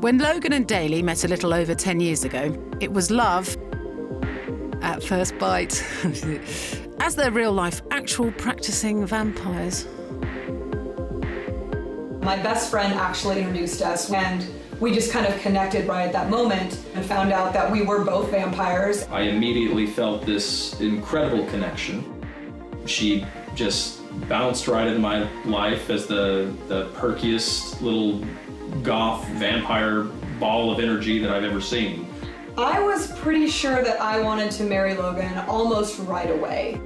When Logan and Daley met a little over 10 years ago, it was love at first bite, as they're real-life, actual practicing vampires. My best friend actually introduced us, and we just kind of connected right at that moment and found out that we were both vampires. I immediately felt this incredible connection. She just bounced right into my life as the perkiest little goth vampire ball of energy that I've ever seen. I was pretty sure that I wanted to marry Logan almost right away.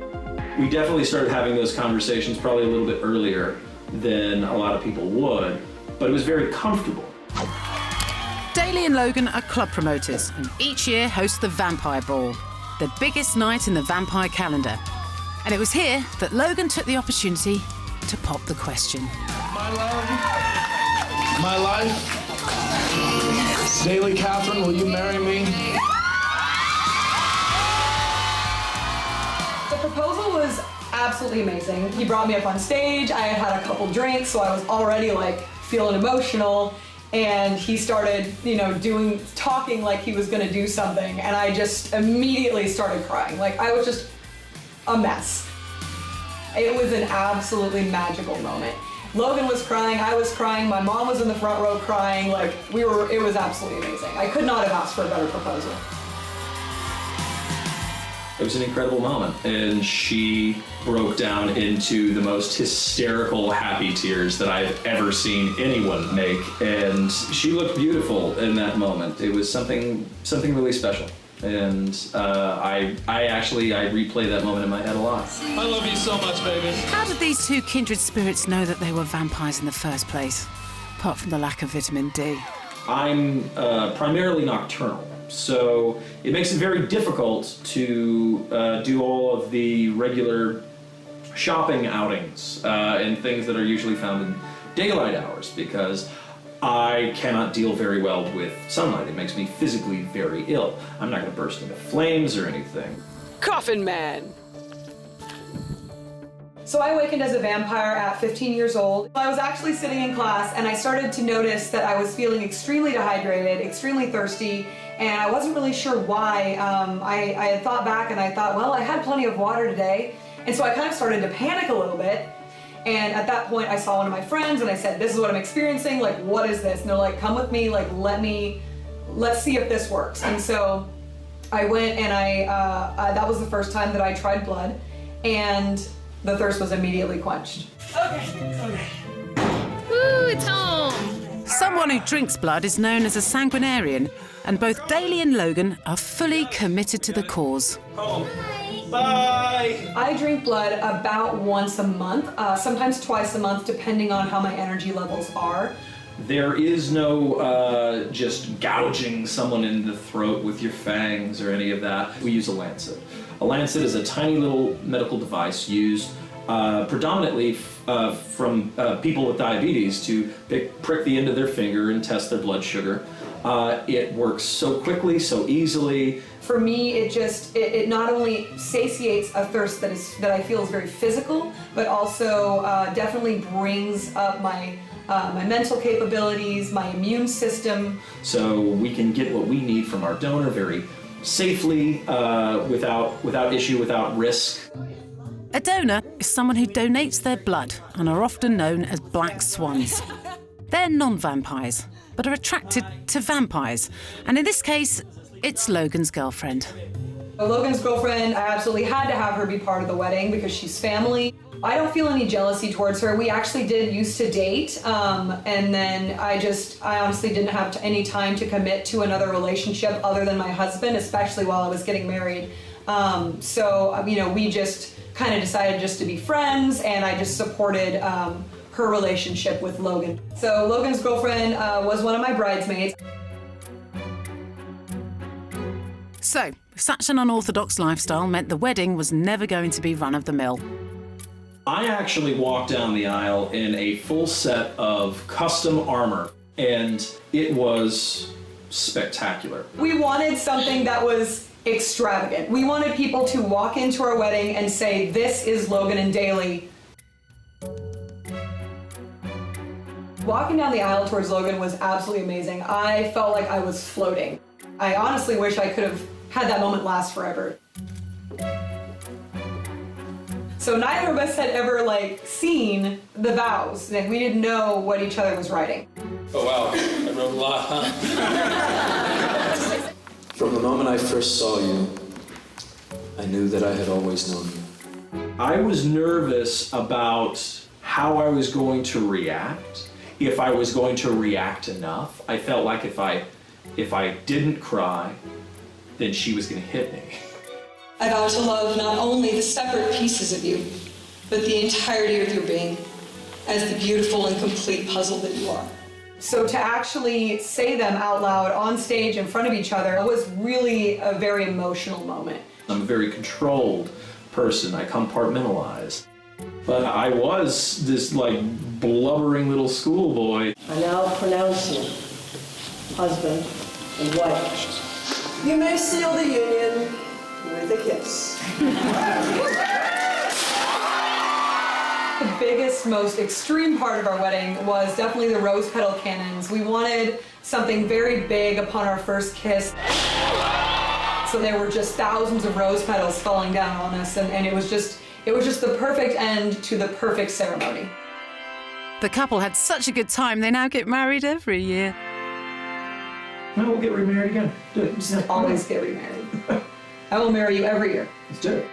We definitely started having those conversations probably a little bit earlier than a lot of people would, but it was very comfortable. Daley and Logan are club promoters and each year host the Vampire Ball, the biggest night in the vampire calendar. And it was here that Logan took the opportunity to pop the question. My love, my life, Daley Catherine, will you marry me? The proposal was absolutely amazing. He brought me up on stage, I had had a couple drinks, so I was already like feeling emotional. And he started, talking like he was gonna do something, and I just immediately started crying. Like, I was just a mess. It was an absolutely magical moment. Logan was crying, I was crying, my mom was in the front row crying, it was absolutely amazing. I could not have asked for a better proposal. It was an incredible moment, and she broke down into the most hysterical happy tears that I've ever seen anyone make, and she looked beautiful in that moment. It was something really special, and I replay that moment in my head a lot. I love you so much, baby. How did these two kindred spirits know that they were vampires in the first place, apart from the lack of vitamin D? I'm primarily nocturnal. So it makes it very difficult to do all of the regular shopping outings and things that are usually found in daylight hours, because I cannot deal very well with sunlight. It makes me physically very ill. I'm not going to burst into flames or anything. Coffin Man! So I awakened as a vampire at 15 years old. I was actually sitting in class and I started to notice that I was feeling extremely dehydrated, extremely thirsty, and I wasn't really sure why. I had thought back and I thought, well, I had plenty of water today. And so I kind of started to panic a little bit. And at that point I saw one of my friends and I said, this is what I'm experiencing, like, what is this? And they're like, come with me, like, let's see if this works. And so I went and that was the first time that I tried blood, and the thirst was immediately quenched. Okay. Woo, it's home! Someone who drinks blood is known as a Sanguinarian, and both Daley and Logan are fully committed to the cause. Home. Bye! I drink blood about once a month, sometimes twice a month, depending on how my energy levels are. There is no just gouging someone in the throat with your fangs or any of that. We use a lancet. A lancet is a tiny little medical device used predominantly from people with diabetes to prick the end of their finger and test their blood sugar. It works so quickly, so easily. For me, it not only satiates a thirst that I feel is very physical, but also definitely brings up my mental capabilities, my immune system. So we can get what we need from our donor very safely, without issue, without risk. A donor is someone who donates their blood and are often known as black swans. They're non-vampires, but are attracted to vampires. And in this case, it's Logan's girlfriend. Logan's girlfriend, I absolutely had to have her be part of the wedding because she's family. I don't feel any jealousy towards her. We actually did used to date, and then I honestly didn't have any time to commit to another relationship other than my husband, especially while I was getting married. We just kind of decided just to be friends, and I just supported her relationship with Logan. So Logan's girlfriend was one of my bridesmaids. So, such an unorthodox lifestyle meant the wedding was never going to be run-of-the-mill. I actually walked down the aisle in a full set of custom armor, and it was spectacular. We wanted something that was extravagant. We wanted people to walk into our wedding and say, this is Logan and Daley. Walking down the aisle towards Logan was absolutely amazing. I felt like I was floating. I honestly wish I could have had that moment last forever. So neither of us had ever seen the vows. Like, we didn't know what each other was writing. Oh wow, I wrote a lot, huh? From the moment I first saw you, I knew that I had always known you. I was nervous about how I was going to react, if I was going to react enough. I felt like if I didn't cry, then she was going to hit me. I vow to love not only the separate pieces of you, but the entirety of your being as the beautiful and complete puzzle that you are. So to actually say them out loud on stage in front of each other was really a very emotional moment. I'm a very controlled person. I compartmentalize. But I was this blubbering little schoolboy. I now pronounce you husband and wife. You may seal the union with a kiss. The biggest, most extreme part of our wedding was definitely the rose petal cannons. We wanted something very big upon our first kiss. So there were just thousands of rose petals falling down on us, and it was just the perfect end to the perfect ceremony. The couple had such a good time, they now get married every year. No, we'll get remarried again. Do it. Always get remarried. I will marry you every year. Let's do it.